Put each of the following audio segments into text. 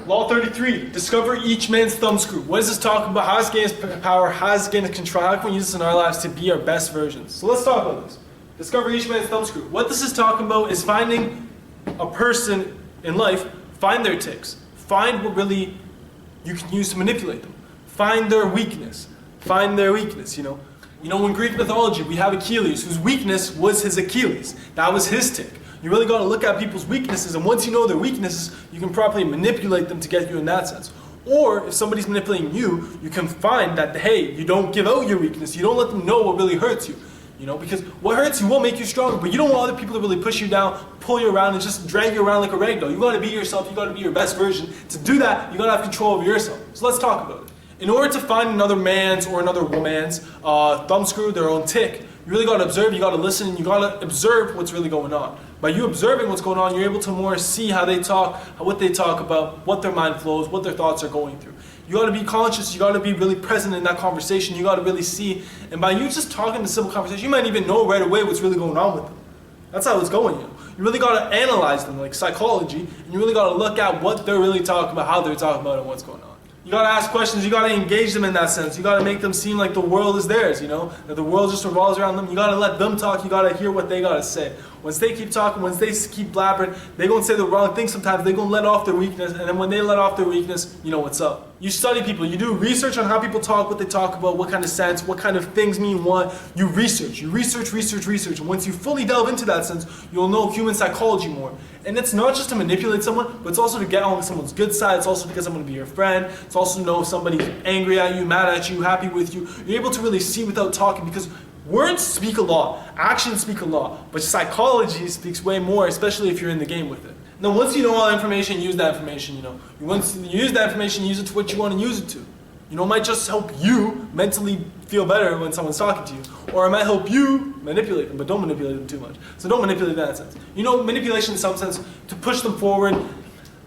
Law 33, discover each man's thumbscrew. What is this talking about? How is gain his power? How is gain his control? How can we use this in our lives to be our best versions? So let's talk about this. Discover each man's thumbscrew. What this is talking about is finding a person in life, find their ticks. Find what really you can use to manipulate them. Find their weakness. Find their weakness, You know, in Greek mythology, we have Achilles, whose weakness was his Achilles. That was his tick. You really got to look at people's weaknesses, and once you know their weaknesses, you can properly manipulate them to get you in that sense. Or if somebody's manipulating you, you can find that, hey, you don't give out your weakness. You don't let them know what really hurts you. Because what hurts you will make you stronger, but you don't want other people to really push you down, pull you around, and just drag you around like a rag doll. You got to be yourself. You got to be your best version. To do that, you got to have control over yourself. So let's talk about it. In order to find another man's or another woman's thumbscrew, their own tick, you really got to observe, you got to listen, you got to observe what's really going on. By you observing what's going on, you're able to more see how they talk, what they talk about, what their mind flows, what their thoughts are going through. You got to be conscious, you got to be really present in that conversation, you got to really see, and by you just talking the simple conversation, you might even know right away what's really going on with them. That's how it's going, You really got to analyze them, like psychology, and you really got to look at what they're really talking about, how they're talking about it, and what's going on. You gotta ask questions, you gotta engage them in that sense. You gotta make them seem like the world is theirs, that the world just revolves around them. You gotta let them talk, you gotta hear what they gotta say. Once they keep talking, once they keep blabbering, they're gonna say the wrong thing sometimes, they're gonna let off their weakness, and then when they let off their weakness, you know what's up. You study people, you do research on how people talk, what they talk about, what kind of sense, what kind of things mean what. You research, and once you fully delve into that sense, you'll know human psychology more. And it's not just to manipulate someone, but it's also to get on someone's good side, it's also to get someone to be your friend, it's also to know if somebody's angry at you, mad at you, happy with you. You're able to really see without talking, because words speak a lot, actions speak a lot, but psychology speaks way more, especially if you're in the game with it. And then once you know all that information, use that information, Once you use that information, use it to what you want to use it to. It might just help you mentally feel better when someone's talking to you. Or it might help you manipulate them, but don't manipulate them too much. So don't manipulate in that sense. Manipulation in some sense, to push them forward.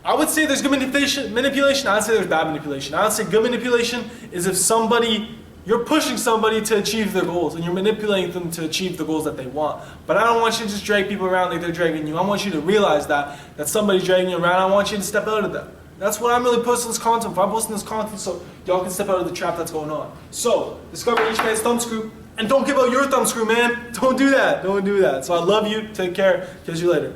I would say there's good manipulation, I would say there's bad manipulation. I would say good manipulation is if you're pushing somebody to achieve their goals, and you're manipulating them to achieve the goals that they want. But I don't want you to just drag people around like they're dragging you. I want you to realize that somebody's dragging you around. I want you to step out of that. That's what I'm really posting this content for. I'm posting this content so y'all can step out of the trap that's going on. So, discover each man's thumbscrew, and don't give out your thumbscrew, man. Don't do that. So I love you. Take care. Catch you later.